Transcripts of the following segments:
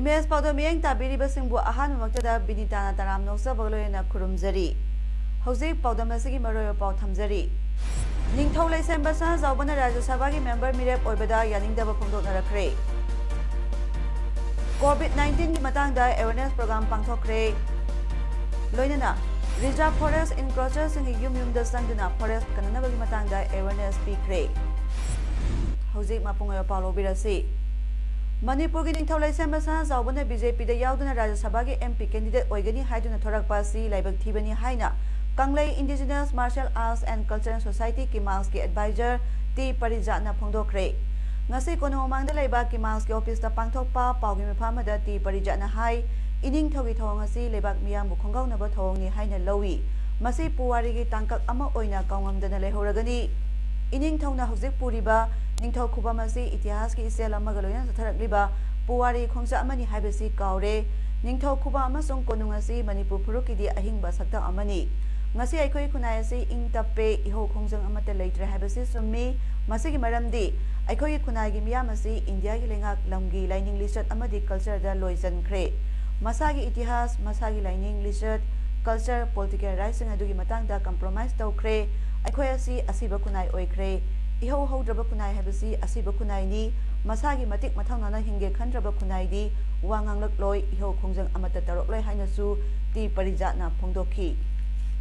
Image Paodam yang tabiri basingbu ahan waktada Binita na taram noksa bagloy na kurumjari. Hauzik Paodam asigi maroyo pau thamjari. Ningthau laisem basa zawbana Rajya Sabha ki member mirep oibada yaningdaba phongdokna rakre. COVID-19 ki matangda awareness program pangthokre. Loinana Reserve Forest encroachers singi yum dasangduna forest kananabagi matangda awareness pikre. Hauzik mapungoyo pau lobirasi. Manipur ki ningthau laisem basa zawbana BJP da yauduna Rajya Sabha ki MP candidate oigani haiduna thorakpa si laibak thibani haina Kanglei Indigenous Martial Arts and Cultural Society ki Mals ki advisor T Parijatna phongdokre. Ngasi kono mangda leiba ki Mals ki office da pangthokpa paugi mifamada T Parijatna hai ining thogi thong asi leibak miyam bu khongauna ba thong ni haina lowi masi puwari ki tangkak ama oina kaungamdana lehoragani ining thongna hojik puriba ningthau khubam asi itihas ki isel amaga loyan satharakliba puwari khongsa amani haibasi kaure ningthau khuba amasung konung asi Manipur phuruk ki di ahingba sakta amani ngasi aikhoi khunai asi ingtape iho khongjang amata leitre haibasi summi masigi maramdi aikhoi khunai gi miyam asi India gi lengak lamgi lining listed amadi culture da loisan khre masagi itihas masagi lining listed culture political rights sing adugi matangda compromise tawkhre aikhoi asi asiba khunai oikhre iho hodraba kunai habasi asiba kunai ni masagi matik mathangna hinge khandraba kunai di wanganglak loi iho khongjang amata tarok loi haina su T Parijatna phongdokhi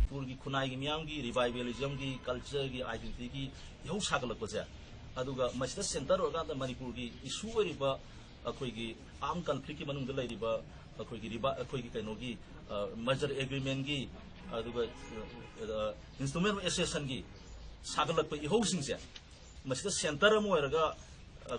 Purgi kunai gi miyam gi revivalism gi culture gi identity gi iho sagalak paja aduga masida center orga da Manipur gi issue oriba akhoi gi armed conflict ki manung da leiriba akhoi gi kaino gi merger agreement gi aduga instrument association gi sagalak pa iho singse masida center mo eraga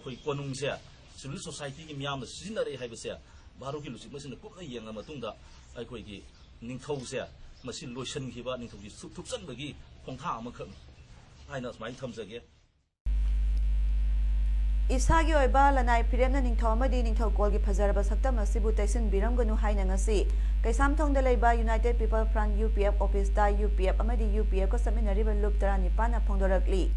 koi konung se civil society ki miyam sinare haibase baro ki lusi masina kupna yenga matungda ai koi ki ningthau se masi lotion khiba ningthau ki thupsan bagi khongtha ama khang aina smai thamjage Isagi oiba lanai piremna ningthau amadi ningthau kol gi phajaraba sakta masibu taisin biramganu haina ngasi kaisam thongda leiba United People Front UPF office da UPF amadi UPF ko saminariba loop tarani pana phongdorakli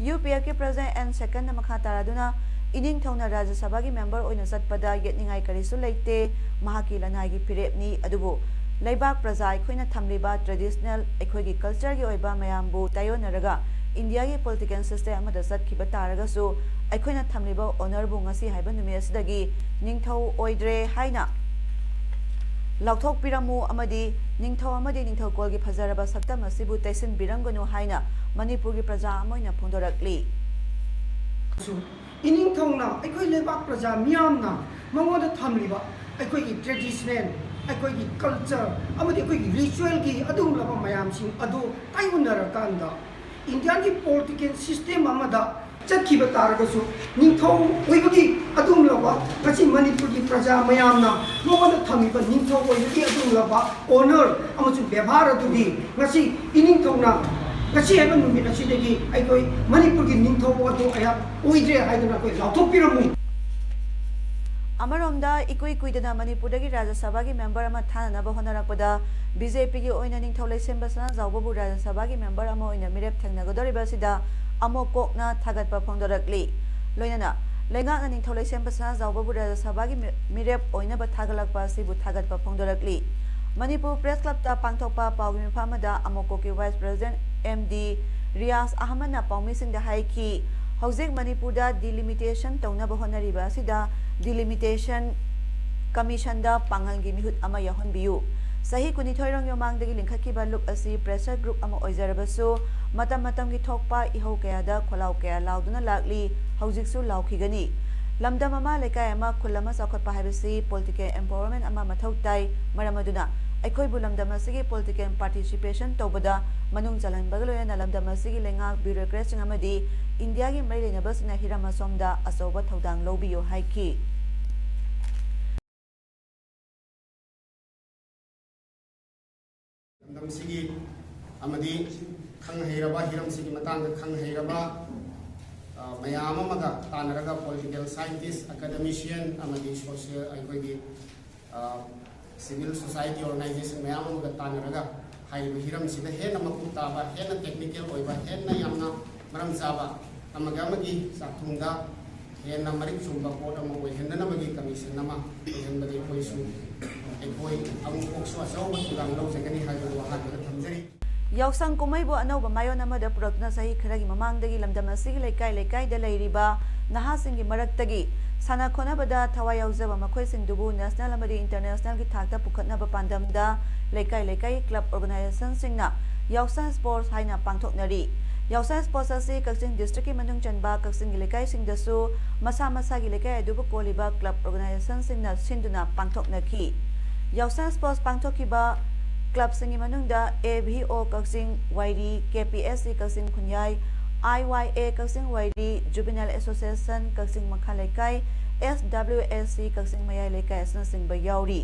UPF ki president and second na makha taraduna ining thongna Rajya Sabha ki member oina satpada yetningai karisu leite mahaki lanai gi pirepni adubu leibak praja khoina thamliba traditional ekhoi gi culture gi oiba mayambu tayonaraga India gi political system amada satkiba taraga su aikhoina thamliba honor bu ngasi haiba numi asidagi ningthau oidre haina lauthok piramu amadi ningthau kol gi phajaraba sakta masibu taisin biranganu haina Manipur gi praja amoina phongdorakli ining thongna aikoi lebak praja miyamna mangoda thamliba aikoi gi traditional aikoi gi culture amadi aikoi gi ritual gi adum laba mayam sing adu taiwunar kanda Indian gi political system amada chakhiba taragasu ningthau oibagi adum laba kachi Manipur gi praja mayamna mangoda thamiba ningthau oibagi adum laba honor amachu bevhar adudi ngasi ining thongna Kasi heaven numi na sidagi ay ko'y Manipur ki ningthau adu ay oidre ay na ko'y lauthok piramu. Amaromda ikui-kuidana Manipur dagi Rajya Sabha ki member ama thananaba honarakpada BJP ki oina ningthau laisem basana zawbabu Rajya Sabha ki member ama oina mirep thengnagodoriba sida amokokna thagatpa phongdorakli loinana lengakna ningthau laisem basana zawbabu Rajya Sabha ki mirep oina ba thagalakpa sibu thagatpa phongdorakli Manipur Press Club ta pangthokpa paugi mifamada amokoki Vice President MD Riaz Ahmad na paumising da haiki hojik Manipur da delimitation taunaba honariba sida delimitation commission da pangalgi mihut ama yahonbiu sahi kunithoirong yomangdagi linkhakiba look asi pressure group ama oizarabasu matam gi thokpa iho kaya da kholau kaya lauduna lakli hojiksu laukhigani lamdam ama lekai ama khulama sakhotpa haibasi political empowerment ama mathautai maramaduna aikoi bulamdam asigi political participation tobada manung jalan bagaloyana lamdam asigi lenga bureaucracy amadi India gi mai lenabasna hirama somda asoba thodang lobiyo haiki ꯅꯝꯁꯤꯒꯤ ꯑꯃꯗꯤ ꯈꯪꯍꯩꯔꯕ ꯍꯤꯔꯝꯁꯤꯒꯤ ꯃꯇꯥꯡꯗ ꯈꯪꯍꯩꯔꯕ ꯃꯌꯥꯝ ꯑꯃꯒ ꯇꯥꯟꯅꯔꯒ political scientist ꯑꯦꯀꯥꯗꯦꯃꯤꯁꯤꯌꯟ ꯑꯃꯗꯤ social ꯑꯩꯈꯣꯏꯒꯤ civil society organisation ꯃꯌꯥꯝ ꯑꯃꯒ ꯇꯥꯟꯅꯔꯒ ꯍꯥꯏꯔꯤꯕ ꯍꯤꯔꯝꯁꯤꯗ ꯍꯦꯟꯅ ꯃꯀꯨꯞ ꯇꯥꯕ ꯍꯦꯟꯅ ꯇꯦꯛꯅꯤꯀꯦꯜ ꯑꯣꯏꯕ ꯍꯦꯟꯅ ꯌꯥꯝꯅ ꯃꯔꯝ ꯆꯥꯕ ꯑꯃꯒꯤ ꯆꯥꯛꯊꯨꯡꯗ ꯍꯦꯟꯅ ꯃꯔꯤꯛ ꯆꯨꯝꯕ ꯄꯣꯠ ꯑꯃ ꯑꯣꯏꯍꯟꯅꯅꯕꯒꯤ ꯀꯃꯤꯁꯟ ꯑꯃ ꯑꯣꯏꯍꯟꯕꯗ ꯑꯩꯈꯣꯏ ꯑꯃꯨꯛꯐꯥꯎꯁꯨ ꯑꯆꯧꯕ ꯊꯧꯗꯥꯡ ꯂꯧꯖꯒꯅꯤ ꯍꯥꯏꯕꯗꯨ ꯑꯍꯥꯟꯕꯗ ꯊꯝꯖꯔꯤ ꯌꯥꯎꯁꯪ ꯀꯨꯝꯍꯩꯕꯨ ꯑꯅꯧꯕ ꯃꯥꯏꯌꯣꯟ ꯑꯃꯗ ꯄꯨꯔꯛꯇꯨꯅ ꯆꯍꯤ ꯈꯔꯒꯤ ꯃꯃꯥꯡꯗꯒꯤ ꯂꯝꯗꯝ ꯑꯁꯤꯒꯤ ꯂꯩꯀꯥꯏꯗ ꯂꯩꯔꯤꯕ ꯅꯍꯥꯁꯤꯡꯒꯤ ꯃꯔꯛꯇꯒꯤ ꯁꯥꯟꯅ ꯈꯣꯠꯅꯕꯗ ꯊꯋꯥꯏ ꯌꯥꯎꯖꯕ ꯃꯈꯣꯏꯁꯤꯡꯗꯨꯕꯨ ꯅꯦꯁꯅꯦꯜ ꯑꯃꯗꯤ ꯏꯟꯇꯔꯅꯦꯁꯅꯦꯜꯒꯤ ꯊꯥꯛꯇ ꯄꯨꯈꯠꯅꯕ ꯄꯥꯟꯗꯝꯗ ꯂꯩꯀꯥꯏ ꯀ꯭ꯂꯕ ꯑꯣꯔꯒꯅꯥꯏꯖꯦꯁꯟꯁꯤꯡꯅ ꯌꯥꯎꯁꯪ ꯁ꯭ꯄꯣꯔꯠꯁ ꯍꯥꯏꯅ ꯄꯥꯡꯊꯣꯛꯅꯔꯤ ꯌꯥꯎꯁꯪ ꯁ꯭ꯄꯣꯔꯠꯁ ꯑꯁꯤ ꯀꯛꯆꯤꯡ ꯗꯤꯁꯇ꯭ꯔꯤꯛꯀꯤ ꯃꯅꯨꯡ ꯆꯟꯕ ꯀꯛꯆꯤꯡꯒꯤ ꯂꯩꯀꯥꯏꯁꯤꯡꯗꯁꯨ ꯃꯁꯥꯒꯤ ꯂꯩꯀꯥꯏ ꯑꯗꯨꯕꯨ ꯀꯣꯜꯂꯤꯕ ꯀ꯭ꯂꯕ ꯑꯣꯔꯒꯅꯥꯏꯖꯦꯁꯟꯁꯤꯡꯅ ꯁꯤꯟꯗꯨꯅ ꯄꯥꯡꯊꯣꯛꯅꯈꯤ ꯌꯥꯎꯁꯪ ꯁ꯭ꯄꯣꯔꯠꯁ ꯄꯥꯡꯊꯣꯛꯈꯤꯕ क्लबसिंगी मनुंगदा AVO Kakching Wairi KPSC Kakching Khunyai IYA Kakching Wairi juvenile association Kakching Makha Leikai SWSC Kakching मयाई लेकाई असनसिंग ब याउरी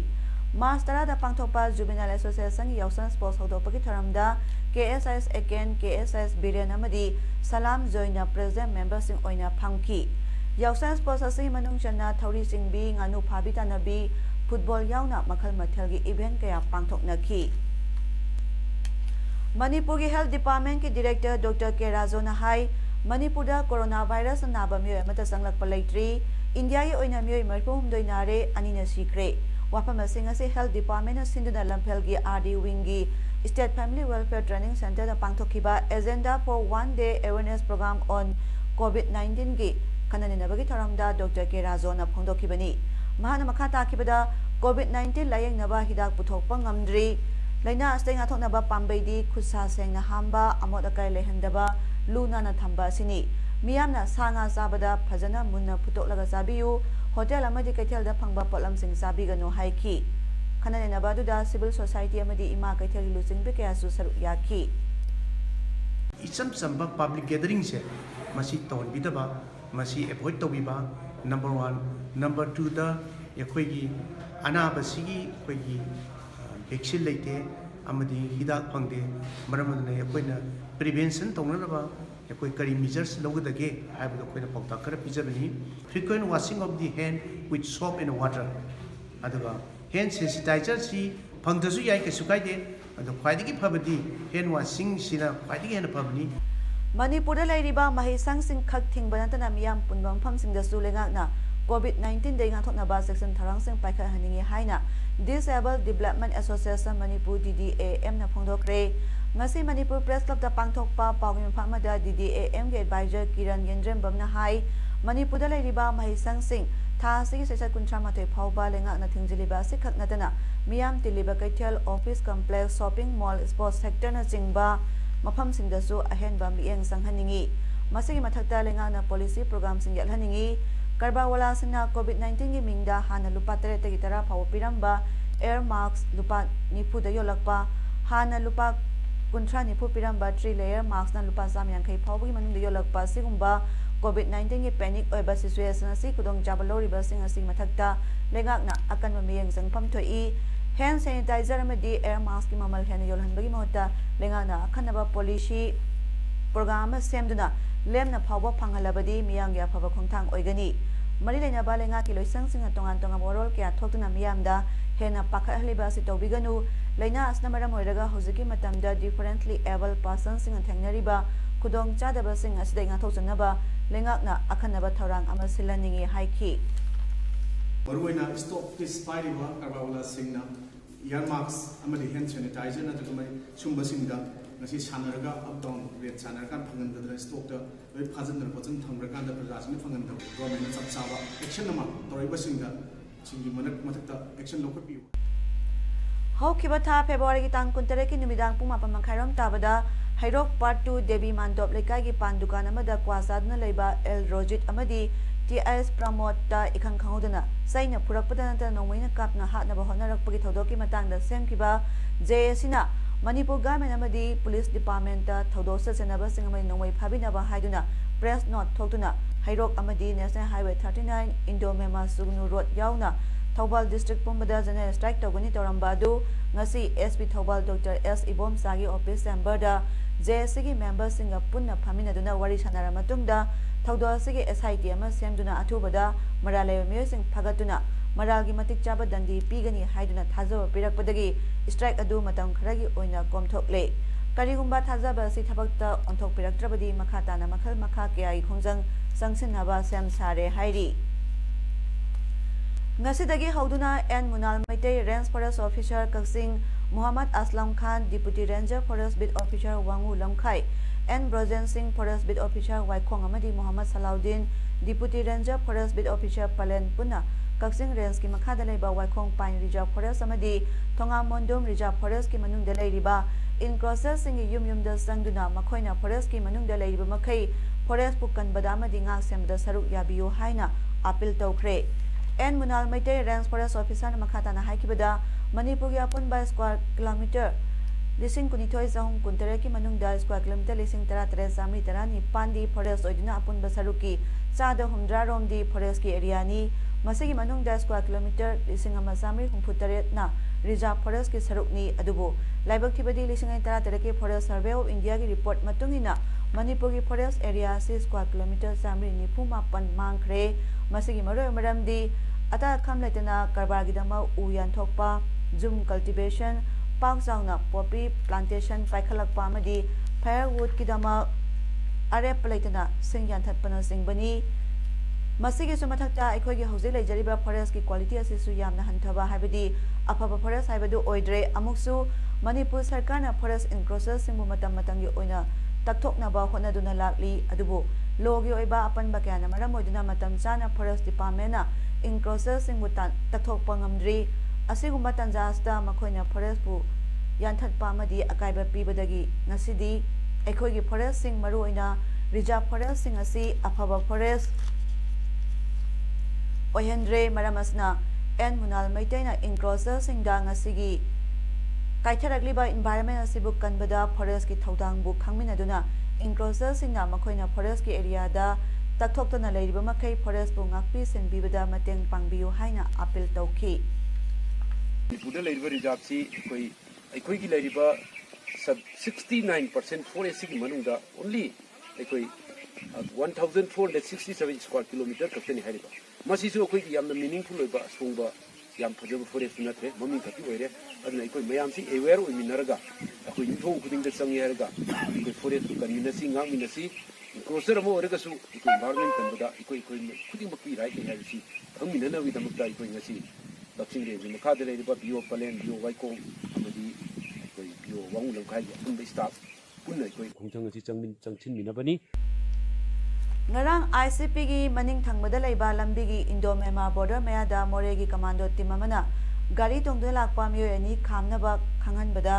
मार्च 10 दा पांगथोपा जुबिनल एसोसिएशन याउसन स्पोर्ट्स हौदोपगी थरमदा KSS एकेन KSS बिरेन अमदी सलाम जोइना प्रेसिडेंट मेंबरसिंग ओइना फांगकी याउसन स्पोर्ट्स असि मनुंग चन्ना थौरी सिंगबी गानु फाबी तानबी फुटबॉल याउना मखल मथल की इवेंट कया पांगथोकनखी मणिपुर की हेल्थ डिपार्टमेंट की director doctor K राजोना high Manipur corona virus नाबा मियोय अमता संगलकप लेट्री इंडिया की ओइना मियोय मरफुहुमदोय नारे अनिना सीक्रे वाफम असिंग असे हेल्थ डिपार्टमेंट सिंधुना लंफेल की RD विंग की state family welfare training centre पांगथोखिबा agenda for 1 day awareness programme on कोविड-19 की खननिनबगी थरमदा डॉक्टर के राजोना फोंदोखिबनी महान मखा ताखिबदा कोविड-19 लायेंगनबा हिदाक पुथोकपा ngamdri laina astai ngathoknaba pambaidi khutsa sengna hamba amot akai lehendaba luna na thamba sini miyamna sanga sabada phajana munna phutoklaga sabiyu hotel amadi kaithel da phangba potlam sing sabigano haiki khanane nabadu da civil society amadi ima kaithel lucing be kaya su saru yaki इचम चंबा public gathering से मसी तौन बिदबा मसी avoid तौबिबा number 1 number 2 दा यखोइगी अनाबसिगी खोइगी vaccine लेते अमदी हिदाक फंगदे मरमदने यखोइना प्रिवेंशन तौनरबा यखोइ करी मेजर्स लौगदगे हाइबदो खोइना पौता खर पिजबनी frequent washing of the hand with soap and water अदुगा हैंड सैनिटाइजर सी फंगदसु याइ केसु काइदे अदो ख्वाइदगी फबदी हैंड वाशिंग सिना ख्वाइदगी हेन फबनी मणिपुर लेरिबा महिसंग सिंग खक थिंगबनतना मियाम पुनबम फमसिंगदसु लेगाना कोविड-19 दे गाथोकनबा सेक्शन थरांगसिंग पाइखहनिंगी हाइना disable development association Manipur DDAM ना फोंदोखरे ngasi मणिपुर प्रेस क्लब दा पांगथोकपा पाउगी मफामदा DDAM के एडवाइजर किरण येंद्रेम बमना हाई मणिपुर लेरिबा महिसंग सिंग थासी सेक्शन 38 फाउबा लेंगाना थिंगजिलिबा सिखकनदना मियाम तिलिबा कैथल office complex shopping mall sports sector ना चिंगबा मफम सिंगदसु अहेनबा मियेंग संगहनिंगी मसिगी मथकता लेंगाना पॉलिसी प्रोग्राम सिंग यलहनिंगी करबावाला सिंह कोविड-19 की मिंगदा हाना लुपा 13 फाव पिरंबा एयर मास्क लुपा 90 योलकपा हाना लुपा 90 पिरंबा 3 लेयर मास्क ना लुपा 150 फावगी मनुंग योलकपा सिगुंबा कोविड-19 की पैनिक ओइबा सिचुएशन असि कुदोंग जाबलोरिबा सिंग असि मथकता लेगाकना अकनबा मियेंग संगफम थोई हैंड सैनिटाइजर अमदी एयर मास्क की ममल हेन योलहनबगी महत्ता लेगाना अखनबा पॉलिसी प्रोग्राम सेमदुना लेमना फावबा फंगहलबदी मियांगी अफबा खोंथांग ओइगनी मरी लेनाबा लेंगा की लोइसंगसिंग तोंगान तोंगा मोरल क्या थोक्तुना मियामदा हेना पाखहलिबा सि तौबिगनु लेना असना मरम ओइरगा हुजिकी मतमदा डिफरेंटली एबल पर्सन सिंग थेंगनरिबा खुदोंग चादबा सिंग असिदै ngathokjannaba लेंगाकना अखनबा थौरांग अमा सिलनिंगी हाइकी मरुइना स्टॉक दिस पाइरिबा करबावला सिंगना ईयर मास्क अमदी हैंड सैनिटाइजर नतुमै सुंबसिंगदा ngasi sanaraga up down rate sanaraka phangandra stock da loi phajandra pochang thamraka da prajasni phangandra government chap chawa action nama toriba singda singi manak mathakta action lokhapi हौखिबा था फेब्रुवारी की तांग 19 की नुमिदांग पुंग 8 ताबदा हैरोक part 2 देवी मानदोप लेकाई की पान दुकान अमदा क्वासादना लेबा L Rojit अमदी TIS Pramod ता इखंग खंगोदना सैना पुरकपदना ता नोमैना कापना हातनबा होनरकपगी थौदोकी मतंगदा सेमखिबा JSना Manipur Government amadi Police Department ta thodok sasenaba singamai nongwai phabinaba haiduna press note thokduna Hairok amadi National Highway 39 Indo-Myanmar Sugnu Road yauna Thobal District Pumbada General Strike tawgani tawrambadu ngasi SP Thobal Dr. S. Ibom Sagi Office Chamber da JSC gi member singa punna phaminaduna wari sanara matungda thawdol sigi SIT ama semduna athubada maralay myoising phagatuna maralgi matik chaba dandi pigani haiduna thajaba pirakpadagi strike adu matam kharagi oina komthokle karigumba thajaba si thabakta onthok piraktrabadi makhatana makhal makha kya khongjang sangsinaba sem sare hairi ngasidagi hauduna N Munal Maitei Range Forest Officer Kaksing Muhammad Aslam Khan Deputy Ranger Forest Bit Officer Wangu Lamkhai N Brojen Singh Forest Bit Officer Waikhong amadi Muhammad Salaudin Deputy Ranger Forest Bit Officer Palen Puna Kaksing Range ki makhada leiba Waikhong Pine Reserve Forest amadi Thonga Mondom Reserve Forest ki manungda leiriba in process sing yumda sangduna makhoina forest ki manungda leiriba makhai forest pukan badama dinga semda saruk yabiyo haina appeal tawkhre N Munal Maitei Range Forest Officer makhatana haikibada Manipur gi apun by square kilometer lising kunithoi sahum kuntere ki manungda square kilometer lising tara samri tara ni pandi forest oidina apun basaruki sada humdra rom di forest ki area ni masigi manungda square kilometer lising ama samri humputare na reserve forest ki saruk ni adubu laibak thibadi lising tara ki forest survey of India ki report matungina Manipur gi forest area 6 square kilometer samri ni phuma pan mangkhre masigi maroi maramdi ata khamlaitana karbagidama uyan thokpa zoom cultivation park zauna poppy plantation paikhalakpa amadi firewood kidama arep laitana singyan thatpana singbani masigi sumathakta aikhogi hauji leijariba forest ki quality asisu yamna hanthaba habidi afaba forest haibadu oidre amuksu Manipur sarkarna forest enclosure singbu matam matangi oina takthoknaba honaduna lakli adubu logi oiba apanba kyana maram oiduna matam chana forest department na enclosure singbu takthokpa ngamdri asigumba tanjasta makhoina forest bu yanthatpa amadi akaiba pibadagi ngasidi aikhogi forest sing maru oina reserve forest sing asi afaba forest ohendre maramasna N Munal Maitena enclosure singda ngasigi kaitharakliba environment asibu kanbada forest ki thodang bu khangminaduna enclosure singna makhoina forest ki area da takthokna leiriba makai forest bu ngakpi senbibada mateng pangbiyu haina appeal tawki Manipur leiriba reserve si aikoi ki leiriba sub 69% forest ki manungda only aikoi 1467 square kilometer kaktani hariba masisu aikoi ki yamna meaningful oiba songba yam phajaba forest natre mami khati oire aduna aikoi mayam si aware oi minaraga aikoi inthong khuding da changi haraga aikoi forest community ngangminasi closer mo orega su aikoi environment kanbada aikoi khuding bakki right hai si khangminana wi damakta aikoi ngasi dakshin range makhada leiriba bio palen bio waikong amadi aikoi bio wangu lamkhai apun staff punna aikoi khongchang asi changchin minabani ngarang ICP gi maning thangmada leiba lambi gi Indo-Myanmar border mayada more gi commando team amana gari tongde lakpa miyoi ani khamnaba khanghanbada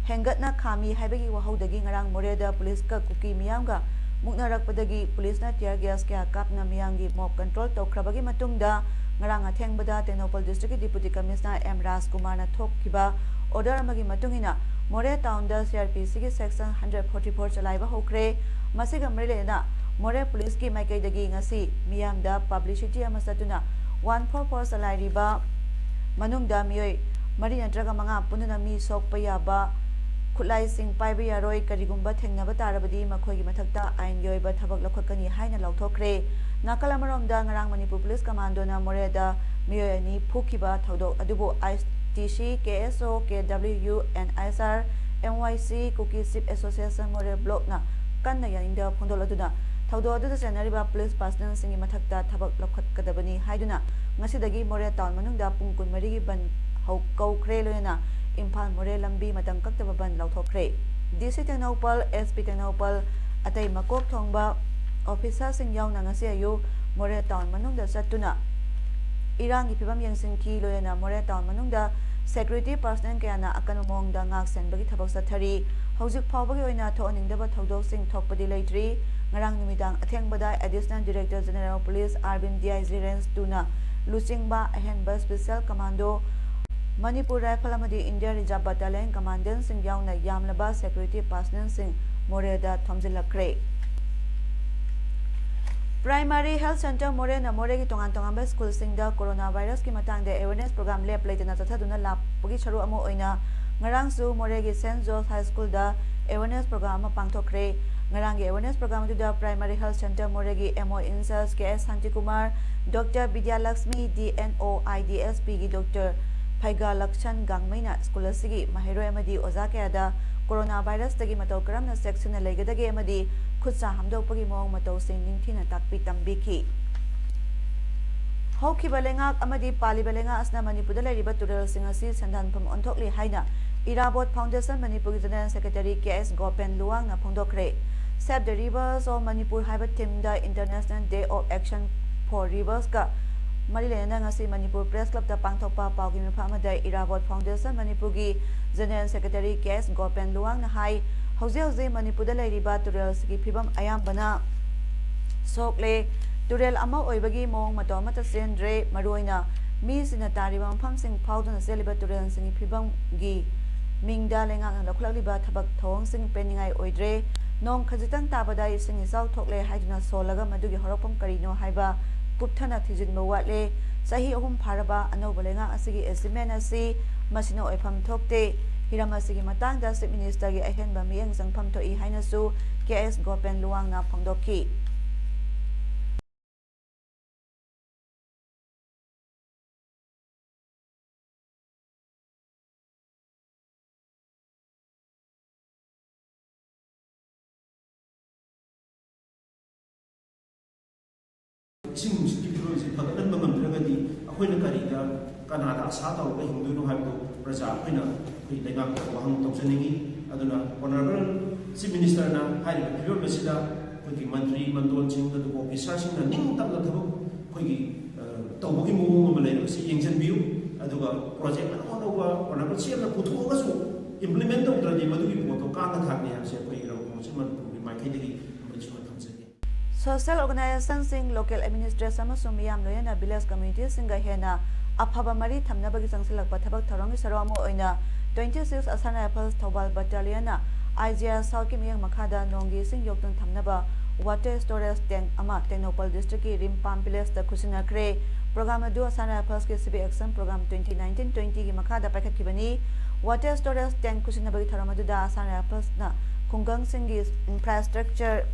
hengatna khami haibagi wahaudagi ngarang more da police ka kuki miyamga muknarakpadagi police na tear gas kya kapna miyangi mob control tawkhrabagi matungda ngarang athengbada Tenopal district deputy commissioner M Raj Kumar na thokkiba order amagi matungina more town da CRPC gi section 144 chalaiba hokre masiga mrilena More police ki maikai dagi ngasi miyamda publicity ama satuna 144 salairiba manungda miyoi mari natraga manga pununa mi sokpa yaba khulai sing paiba yaroi karigumba thengnaba tarabadi makhoi gi mathakta ain yoiba thabak lakhakani haina lauthokre nakalamaromda ngarang Manipur police commando na moreda miyoi ani phukiba thodok adubu ITC KSO KWU and ISR NYC Cookie Ship Association more block na kanna yaninda phondoladuna Thaudo adu senariba police personnel singi mathakta thabak lokhat kadabani haiduna ngasidagi more town manungda pung kun mari gi ban hau kau khre loina imphal more lambi matang kaktaba ban lauthokre DC Tenopal SP Tenopal atai makok thongba officer sing yauna ngasi ayu more town manungda satuna irangi phibam yengsingki loina more town manungda security personnel kayana akanumong da ngak senbagi thabak sathari hojik phawbagi oina thoaningdaba thodok sing thokpadi leitri ngarang numidang athengbada additional director general police Arvind DIG range 2 na luchingba ahenba special commando Manipur Rifle amadi India Reserve Battalion Commandant sing yauna yamlaba security personnel sing Moreda thomjilakre. Primary Health Center More na More ki tongan tongan school sing da coronavirus ki matang de awareness program lep leitena chathaduna lapagi charu amo oina ngarang su More ki St Joseph High School da awareness program pangthokre. Ngarang ki awareness program tu da Primary Health Center More ki MO Insas KS Santi Kumar Dr. Vidya Lakshmi DNO IDSP ki Dr. Phaiga Lakshan Gangmaina school asigi mahero amadi oza kayada coronavirus tagi matau karamna section na legadage amadi khutsa hamdokpagi mawang matau sing ningthina takpi tambiki. Hauki balengak amadi pali balengak asna Manipur lairiba tural sing asi sandanpham onthokli haina Irabot Foundation Manipur General Secretary KS Gopen Luang na phongdokre. Save the Rivers of Manipur haiba team da International Day of Action for Rivers ka Marilena ngasi Manipur Press Club da pangthokpa paugi mipha amada Irabot Foundation Manipur gi General Secretary KS Gopen Luang na hai hauze Manipur da lairiba tural sigi phibam ayambana sokle turel ama oibagi mong mato mata sendre maroina mi sina tariba mpham sing phauduna seliba turel sing phibam gi mingda lenga na lakhliba thabak thong sing peningai oidre nong khajitang tabada sing isau thokle haiduna solaga madugi horopam karino haiba pupthana thijinba watle sahi ahum pharaba anoba lenga asigi estimate asi masino oifam thokte hiram asigi matangda Chief Minister gi ahenba miyang jangpham thoi haina su KS Gopen Luang na phongdoki. ꯏꯁꯤꯡ ꯅꯨꯡꯁꯤꯠꯀꯤ ꯐꯤꯕꯝꯁꯤ ꯐꯒꯠꯍꯟꯕ ꯉꯝꯗ꯭ꯔꯒꯗꯤ ꯑꯩꯈꯣꯏꯅ ꯀꯔꯤꯗ ꯀꯅꯥꯗ ꯑꯁꯥ ꯇꯧꯔꯒ ꯍꯤꯡꯗꯣꯏꯅꯣ ꯍꯥꯏꯕꯗꯨ ꯄ꯭ꯔꯖꯥ ꯑꯩꯈꯣꯏꯅ ꯑꯩꯈꯣꯏ ꯂꯩꯉꯥꯛꯇ ꯋꯥꯍꯪ ꯇꯧꯖꯅꯤꯡꯉꯤ. ꯑꯗꯨꯅ ꯑꯣꯅꯔꯦꯕꯜ ꯆꯤꯐ ꯃꯤꯅꯤꯁꯇꯔꯅ ꯍꯥꯏꯔꯤꯕ ꯐꯤꯕꯝ ꯑꯁꯤꯗ ꯑꯩꯈꯣꯏꯒꯤ ꯃꯟꯇ꯭ꯔꯤ ꯃꯟꯗꯣꯟꯁꯤꯡ ꯑꯗꯨꯒ ꯑꯣꯐꯤꯁꯥꯔꯁꯤꯡꯅ ꯅꯤꯡꯇꯝꯅ ꯊꯕꯛ ꯑꯩꯈꯣꯏꯒꯤ ꯇꯧꯕꯒꯤ ꯃꯑꯣꯡ ꯑꯃ ꯂꯩꯔꯤꯕꯁꯤ ꯌꯦꯡꯁꯤꯟꯕꯤꯌꯨ. ꯑꯗꯨꯒ ꯄ꯭ꯔꯣꯖꯦꯛ ꯑꯅꯧ ꯑꯅꯧꯕ ꯑꯣꯅꯔꯦꯕꯜ ꯆꯤꯐꯅ ꯄꯨꯊꯣꯛꯑꯒꯁꯨ ꯏꯝꯄ꯭ꯂꯤꯃꯦꯟ ꯇꯧꯗ꯭ꯔꯗꯤ ꯃꯗꯨꯒꯤ ꯄꯣꯠꯇꯣ ꯀꯥꯡꯅ ꯊꯥꯛꯅꯤ ꯍꯥꯏꯕꯁꯤ ꯑꯩꯈꯣꯏ ꯏꯔꯧ ꯀꯥꯎꯟꯁꯤꯜ ꯃꯅꯤꯄꯨꯔꯒꯤ ꯃꯥꯏꯀꯩꯗꯒꯤ Social organization sing local administration amasung miyam loyana village community singa hena afaba mari thamnabagi changsilakpa thabak tharongi saramo oina 26 Asana Rifles Thobal Battalion na IGR South ki miyang makhada nongi sing yoktun thamnaba water storage tank ama Technopal district ki Rimpam village da khusina kre program adu Asana Rifles ki civic action program 2019-20 ki makhada paikhatkibani water storage tank khusina bagi tharamadu da Asana Rifles na khungang singi infrastructure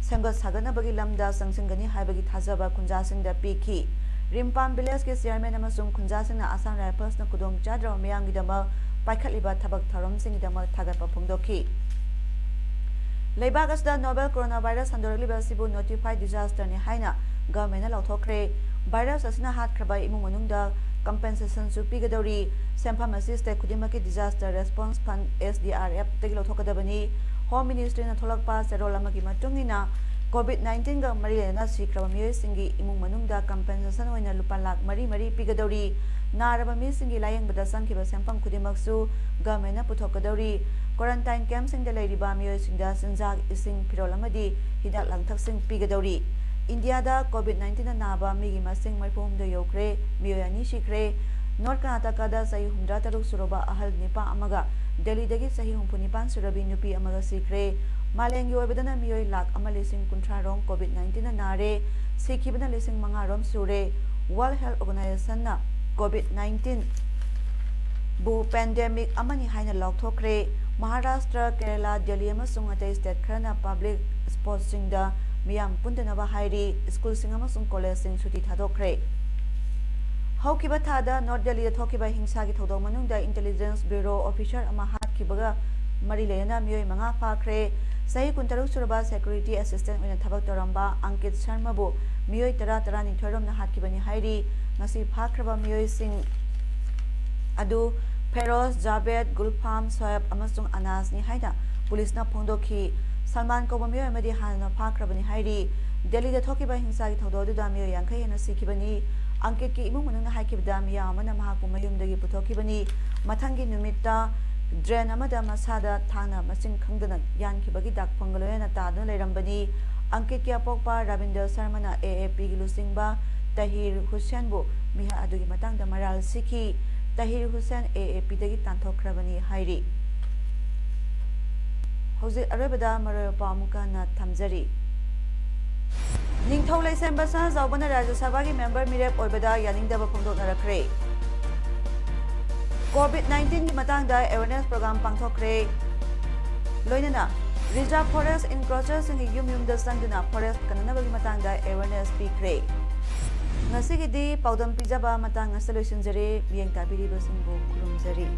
Semgot Sagana bagi lamda sangsingani haibagi thazaba kunjasingda piki. Rimpam village ke chairman amasung kunjasingna Assam Rifles na kudong chadra miyangidama paikhatliba thabak tharom singidama thagatpa phongdoki. Leibak asda novel coronavirus handoraliba sibu notified disaster ni haina government na lauthokre. Virus asina hatkraba imung manungda compensation su pigadori sempham assist khudimaki disaster response fund SDRF tegi lauthokadabani. Home Ministry na tholakpa serol amagi matungina COVID-19 ga mari lena sikraba miyoi singi imung manungda compensation oina lupa lakh mari pigadori naraba mi singi layeng bada sangkiba sempam khudimaksu government na puthokadori quarantine camp singda leiriba miyoi singda sinjak ising pirol amadi hidak langthak sing pigadori. India da COVID-19 na naba migi masing marphum da yokre miyoi ani sikre North Karnataka da sahi 136 suroba ahal nipa amaga Delhi dagi sahi 49 surabi nupi amaga sikre malengi oibadana miyoi lakh amalising kuntra rom COVID-19 na nare sikhibana lising manga rom sure World Health Organization na COVID-19 bu pandemic amani haina lokthokre Maharashtra Kerala Delhi amasung atai state kharana public sports singda miyam pundanaba hairi school sing amasung college sing suti thadokre. Haukiba thada North Delhi thokiba hingsa gi thodok manungda Intelligence Bureau officer ama hatkibaga mari lena miyoi manga phakre sahi kuntaruk suraba security assistant oina thabak toramba Ankit Sharma bu miyoi tara ni thorom na hatkibani hairi ngasi phakraba miyoi sing adu Feroz Javed Gulfam Soeb amasung Anas ni haina police na phongdokhi Salman ko miyoi amadi hana phakrabani hairi Delhi da thokiba hingsa gi thododu da miyoi yankai hena sikhibani Ankit ki imung manungna haikibda miya amana mahaku mayumdagi puthokibani mathangi numita drain amada masada thana masing khangdana yankibagi dak phangaloyana taduna leirambani Ankit ki apokpa Ravinder Sharma na AAP gi lusingba Tahir Hussain bu miha adugi matangda maral sikhi Tahir Hussain AAP-dagi tanthokhrabani hairi. Hojik arabada maroy pamuka na thamjari. Ningthau Laisem Basa Zaubana Rajya Sabha ki member mirep oibada yaningdaba phongdoknarakre. COVID-19 ki matangda awareness program pangthokre. Loinana Reserve Forest Encroachers in yum da sangduna forest kananabagi matangda awareness pikre. Ngasigidi Paodam pijaba matang solution jare biyang tabiri basingbo kurumjari.